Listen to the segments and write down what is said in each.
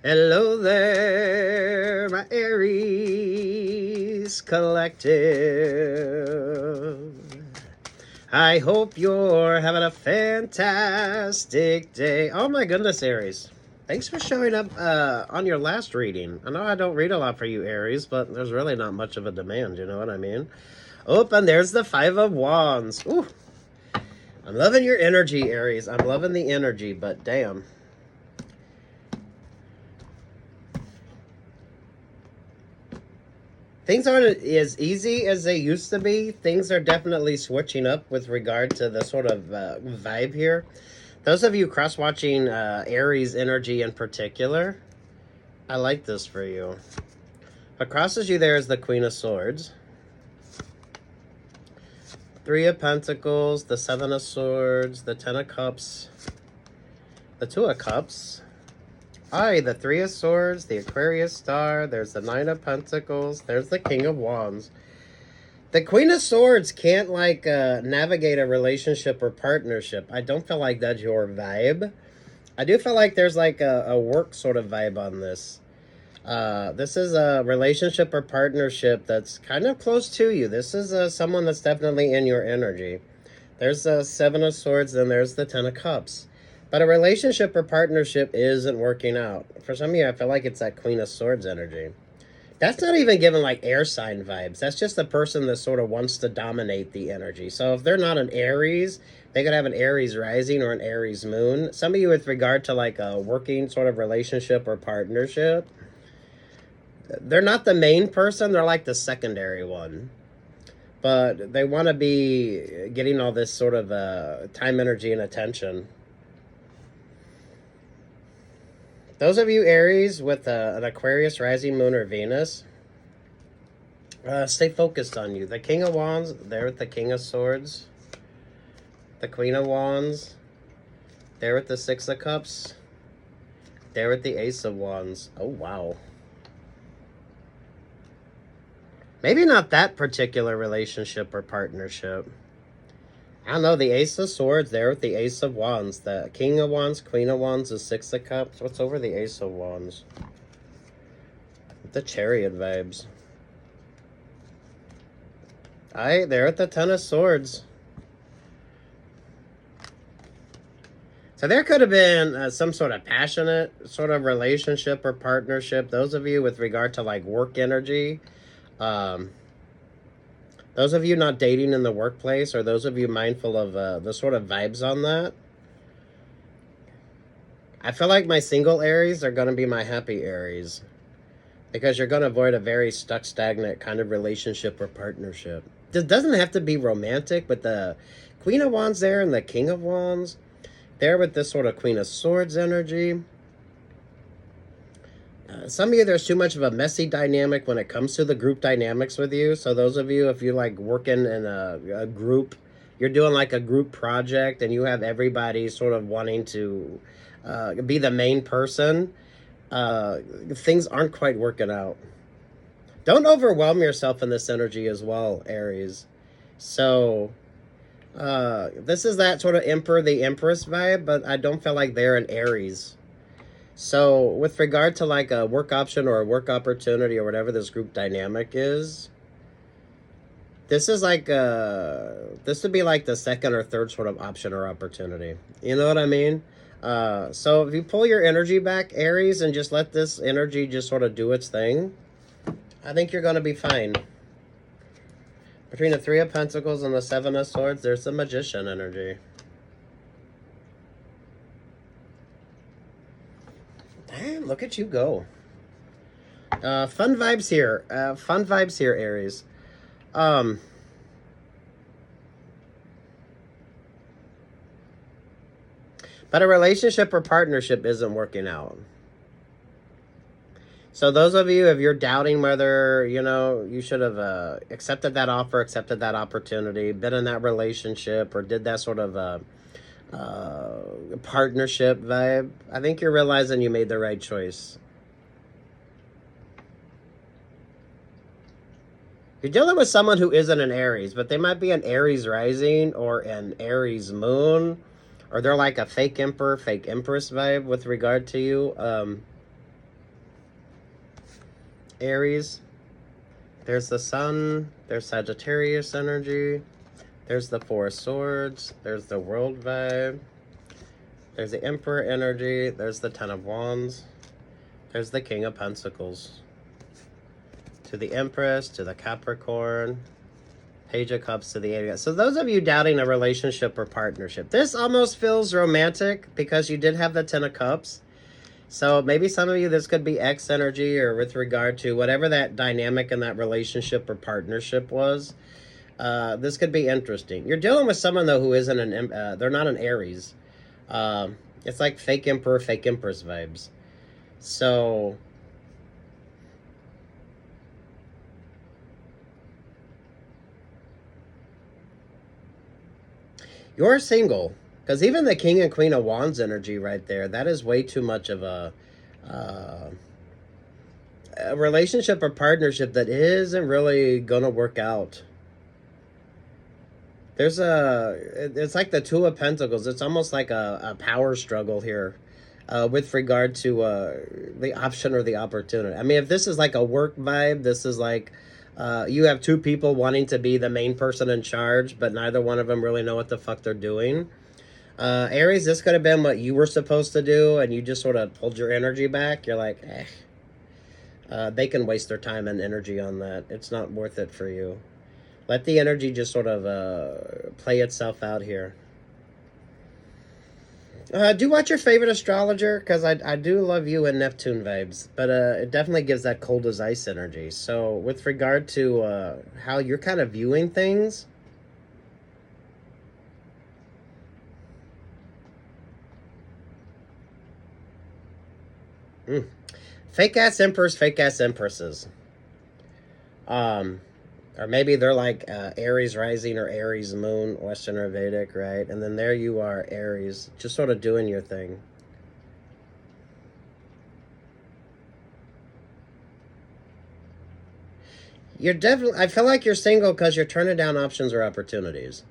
Hello there, my Aries collective. I hope you're having a fantastic day. Oh my goodness, Aries. Thanks for showing up on your last reading. I know I don't read a lot for you, Aries, but there's really not much of a demand, you know what I mean? Oh, and there's the Five of Wands. Ooh, I'm loving your energy, Aries. I'm loving the energy, but damn. Things aren't as easy as they used to be. Things are definitely switching up with regard to the sort of vibe here. Those of you cross-watching Aries energy in particular, I like this for you. What crosses you there is the Queen of Swords. Three of Pentacles, the Seven of Swords, the Ten of Cups, the Two of Cups. The Three of Swords, the Aquarius Star, there's the Nine of Pentacles, there's the King of Wands. The Queen of Swords can't, navigate a relationship or partnership. I don't feel like that's your vibe. I do feel like there's, a work sort of vibe on this. This is a relationship or partnership that's kind of close to you. This is someone that's definitely in your energy. There's the Seven of Swords, and there's the Ten of Cups. But a relationship or partnership isn't working out. For some of you, I feel like it's that Queen of Swords energy. That's not even given like air sign vibes. That's just the person that sort of wants to dominate the energy. So if they're not an Aries, they could have an Aries rising or an Aries moon. Some of you with regard to like a working sort of relationship or partnership, they're not the main person. They're like the secondary one. But they want to be getting all this sort of time, energy, and attention. Those of you Aries with an Aquarius, rising moon, or Venus, stay focused on you. The King of Wands, there with the King of Swords. The Queen of Wands, there with the Six of Cups. There with the Ace of Wands. Oh, wow. Maybe not that particular relationship or partnership. I don't know, the Ace of Swords there with the Ace of Wands. The King of Wands, Queen of Wands, the Six of Cups. What's over the Ace of Wands? The Chariot vibes. There at the Ten of Swords. So there could have been some sort of passionate sort of relationship or partnership. Those of you with regard to like work energy. Those of you not dating in the workplace, or those of you mindful of the sort of vibes on that. I feel like my single Aries are going to be my happy Aries. Because you're going to avoid a very stuck, stagnant kind of relationship or partnership. It doesn't have to be romantic, but the Queen of Wands there and the King of Wands, there with this sort of Queen of Swords energy. Some of you, there's too much of a messy dynamic when it comes to the group dynamics with you. So those of you, if you like working in a group, you're doing like a group project and you have everybody sort of wanting to be the main person, things aren't quite working out. Don't overwhelm yourself in this energy as well, Aries. So this is that sort of Emperor, the Empress vibe, but I don't feel like they're an Aries. So with regard to like a work option or a work opportunity or whatever this group dynamic is, this is like this would be like the second or third sort of option or opportunity. You know what I mean? So if you pull your energy back, Aries, and just let this energy just sort of do its thing, I think you're going to be fine. Between the Three of Pentacles and the Seven of Swords, there's the Magician energy. Damn, look at you go. Fun vibes here. Fun vibes here, Aries. But a relationship or partnership isn't working out. So those of you, if you're doubting whether, you know, you should have accepted that offer, accepted that opportunity, been in that relationship, or did that sort of partnership vibe, I think you're realizing you made the right choice. You're dealing with someone who isn't an Aries, but they might be an Aries rising or an Aries moon, or they're like a fake emperor, fake empress vibe with regard to you. Aries. There's the Sun. There's Sagittarius energy. There's the Four of Swords. There's the World vibe. There's the Emperor energy. There's the Ten of Wands. There's the King of Pentacles. To the Empress, to the Capricorn. Page of Cups to the Eight. So those of you doubting a relationship or partnership, this almost feels romantic because you did have the Ten of Cups. So maybe some of you, this could be X energy, or with regard to whatever that dynamic in that relationship or partnership was. This could be interesting. You're dealing with someone, though, who isn't they're not an Aries. It's like fake Emperor, fake Empress vibes. So you're single, because even the King and Queen of Wands energy right there, that is way too much of a relationship or partnership that isn't really going to work out. There's it's like the Two of Pentacles. It's almost like a power struggle here with regard to the option or the opportunity. I mean, if this is like a work vibe, this is like you have two people wanting to be the main person in charge, but neither one of them really know what the fuck they're doing. Aries, this could have been what you were supposed to do, and you just sort of pulled your energy back. You're like, they can waste their time and energy on that. It's not worth it for you. Let the energy just sort of play itself out here. Do watch your favorite astrologer, because I do love you and Neptune vibes, but it definitely gives that cold as ice energy. So with regard to how you're kind of viewing things, fake-ass emperors, fake-ass empresses. Or maybe they're like Aries rising or Aries moon, Western or Vedic, right? And then there you are, Aries, just sort of doing your thing. You're definitely, I feel like you're single because you're turning down options or opportunities.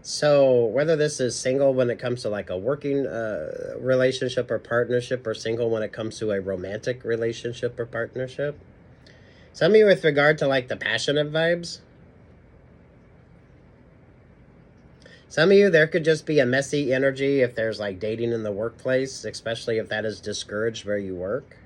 So whether this is single when it comes to like a working relationship or partnership, or single when it comes to a romantic relationship or partnership. Some of you with regard to like the passionate vibes. Some of you, there could just be a messy energy if there's like dating in the workplace, especially if that is discouraged where you work.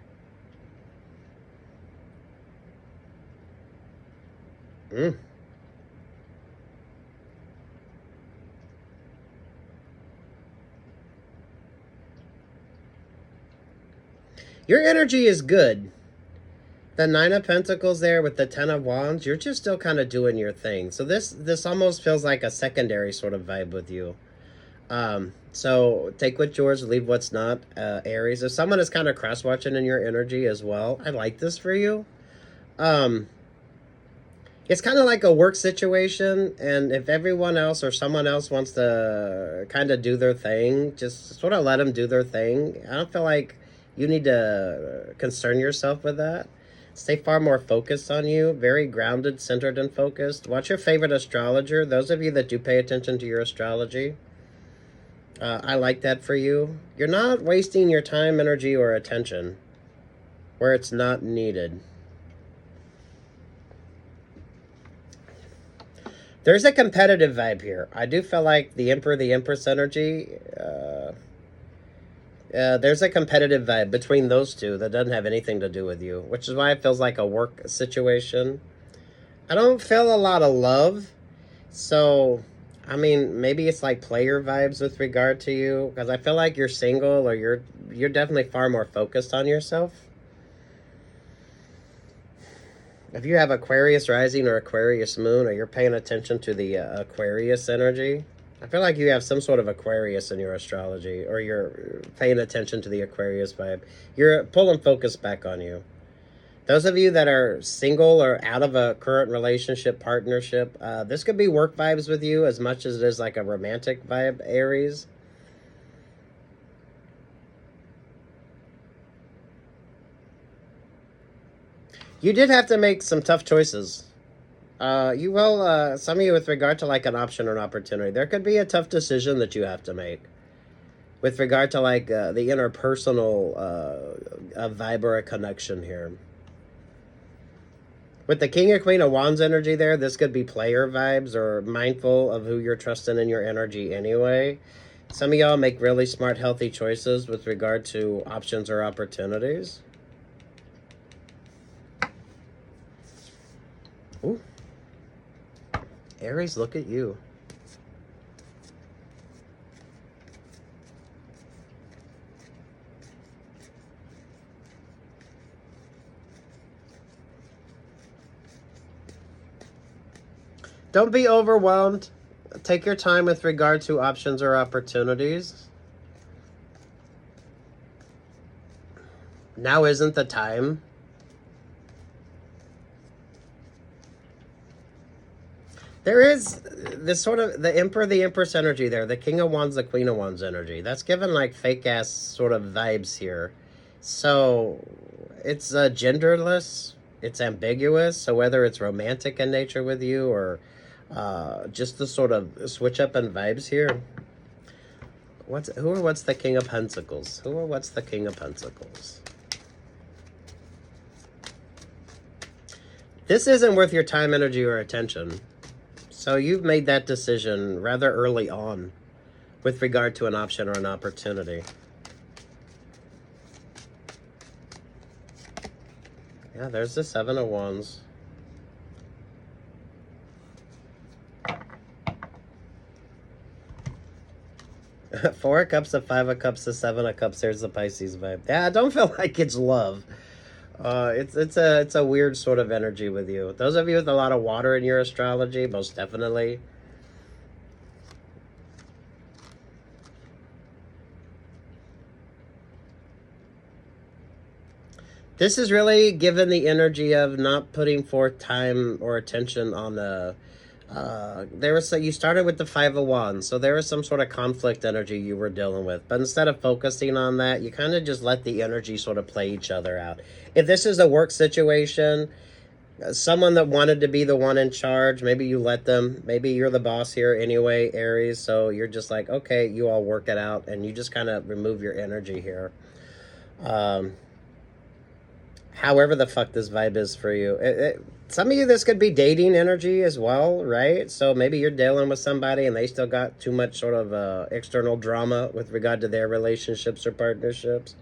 Your energy is good. The Nine of Pentacles there with the Ten of Wands, you're just still kind of doing your thing. So this almost feels like a secondary sort of vibe with you. So take what's yours, leave what's not, Aries. If someone is kind of cross-watching in your energy as well, I like this for you. It's kind of like a work situation, and if everyone else or someone else wants to kind of do their thing, just sort of let them do their thing. I don't feel like you need to concern yourself with that. Stay far more focused on you, very grounded, centered, and focused. Watch your favorite astrologer. Those of you that do pay attention to your astrology, I like that for you. You're not wasting your time, energy, or attention where it's not needed. There's a competitive vibe here. I do feel like the Emperor, the Empress energy, there's a competitive vibe between those two that doesn't have anything to do with you, which is why it feels like a work situation. I don't feel a lot of love. So, I mean, maybe it's like player vibes with regard to you, because I feel like you're single, or you're definitely far more focused on yourself. If you have Aquarius rising or Aquarius moon, or you're paying attention to the Aquarius energy, I feel like you have some sort of Aquarius in your astrology, or you're paying attention to the Aquarius vibe. You're pulling focus back on you. Those of you that are single or out of a current relationship, partnership, this could be work vibes with you as much as it is like a romantic vibe, Aries. You did have to make some tough choices. You will, some of you with regard to like an option or an opportunity, there could be a tough decision that you have to make with regard to like the interpersonal vibe or a connection here. With the King or Queen of Wands energy there, this could be player vibes or mindful of who you're trusting in your energy anyway. Some of y'all make really smart, healthy choices with regard to options or opportunities. Ooh. Aries, look at you. Don't be overwhelmed. Take your time with regard to options or opportunities. Now isn't the time. There is this sort of the Empress energy there, the King of Wands, the Queen of Wands energy. That's given like fake ass sort of vibes here. So it's genderless, it's ambiguous. So whether it's romantic in nature with you or just the sort of switch up in vibes here. What's the King of Pentacles? What's the King of Pentacles? This isn't worth your time, energy, or attention. So you've made that decision rather early on with regard to an option or an opportunity. Yeah, there's the Seven of Wands. Four of Cups, the Five of Cups, the Seven of Cups. There's the Pisces vibe. Yeah, I don't feel like it's love. It's a weird sort of energy with you. Those of you with a lot of water in your astrology, most definitely. This is really given the energy of not putting forth time or attention on the. You started with the Five of Wands, so there was some sort of conflict energy you were dealing with. But instead of focusing on that, you kind of just let the energy sort of play each other out. If this is a work situation, someone that wanted to be the one in charge, maybe you let them. Maybe you're the boss here anyway, Aries. So you're just like, okay, you all work it out, and you just kind of remove your energy here. However the fuck this vibe is for you. Some of you, this could be dating energy as well, right? So maybe you're dealing with somebody and they still got too much sort of external drama with regard to their relationships or partnerships.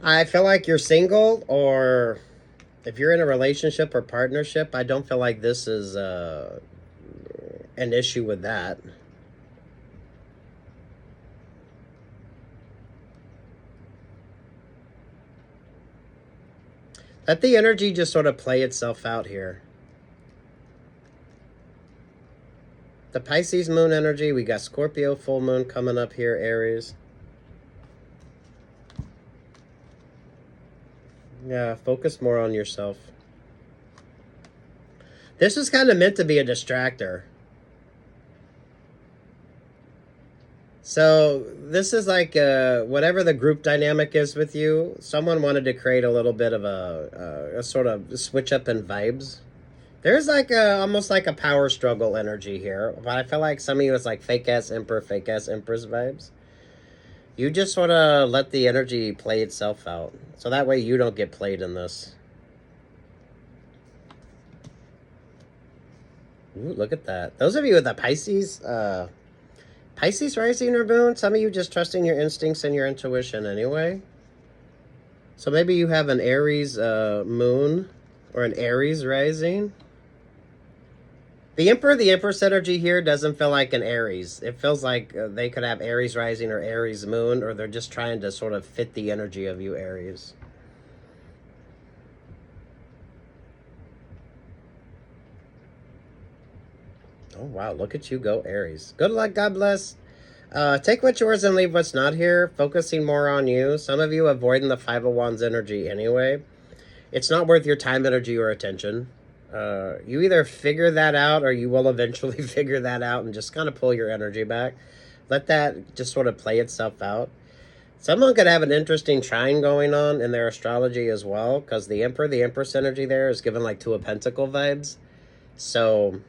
I feel like you're single, or if you're in a relationship or partnership, I don't feel like this is an issue with that. Let the energy just sort of play itself out here. The Pisces moon energy, we got Scorpio full moon coming up here, Aries. Yeah, focus more on yourself. This is kind of meant to be a distractor. So this is like whatever the group dynamic is with you, someone wanted to create a little bit of a sort of switch up in vibes. There's like almost like a power struggle energy here. But I feel like some of you, it's like fake ass emperor, fake ass empress vibes. You just sort of let the energy play itself out. So that way you don't get played in this. Ooh, look at that. Those of you with the Pisces rising or moon, some of you just trusting your instincts and your intuition anyway. So maybe you have an Aries moon or an Aries rising. The Emperor, the Empress energy here doesn't feel like an Aries. It feels like they could have Aries rising or Aries moon, or they're just trying to sort of fit the energy of you, Aries. Oh, wow. Look at you go, Aries. Good luck. God bless. Take what's yours and leave what's not here. Focusing more on you. Some of you avoiding the Five of Wands energy anyway. It's not worth your time, energy, or attention. You either figure that out or you will eventually figure that out and just kind of pull your energy back. Let that just sort of play itself out. Someone could have an interesting trine going on in their astrology as well, because the Emperor, the Empress energy there is given like Two of Pentacle vibes. So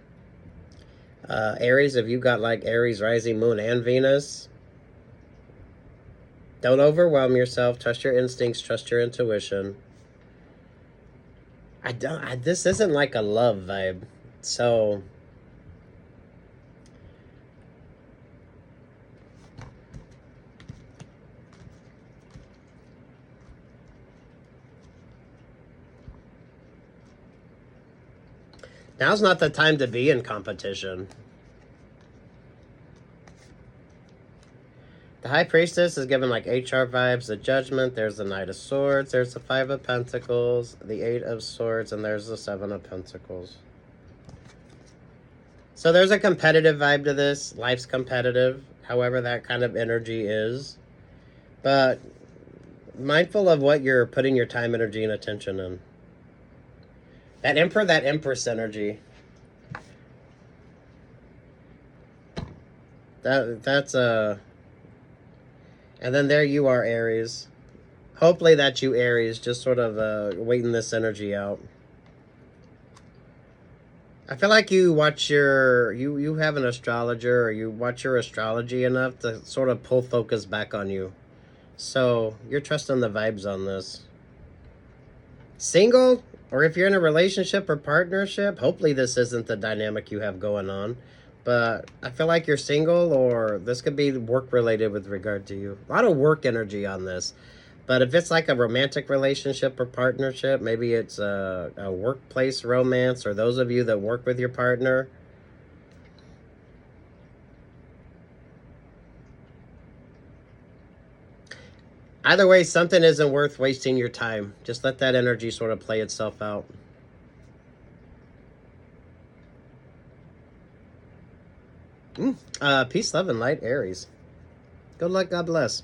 Aries, if you got like Aries rising moon and Venus, don't overwhelm yourself. Trust your instincts, trust your intuition. This isn't like a love vibe. So now's not the time to be in competition. The High Priestess is given like HR vibes, the Judgment, there's the Knight of Swords, there's the Five of Pentacles, the Eight of Swords, and there's the Seven of Pentacles. So there's a competitive vibe to this. Life's competitive, however that kind of energy is. But mindful of what you're putting your time, energy, and attention in. That Emperor, that Empress energy. That's a... And then there you are, Aries. Hopefully that's you, Aries, just sort of waiting this energy out. I feel like you watch you have an astrologer, or you watch your astrology enough to sort of pull focus back on you. So you're trusting the vibes on this. Single, or if you're in a relationship or partnership, hopefully this isn't the dynamic you have going on. But I feel like you're single, or this could be work related with regard to you. A lot of work energy on this. But if it's like a romantic relationship or partnership, maybe it's a workplace romance, or those of you that work with your partner. Either way, something isn't worth wasting your time. Just let that energy sort of play itself out. Peace, love, and light, Aries. Good luck, God bless.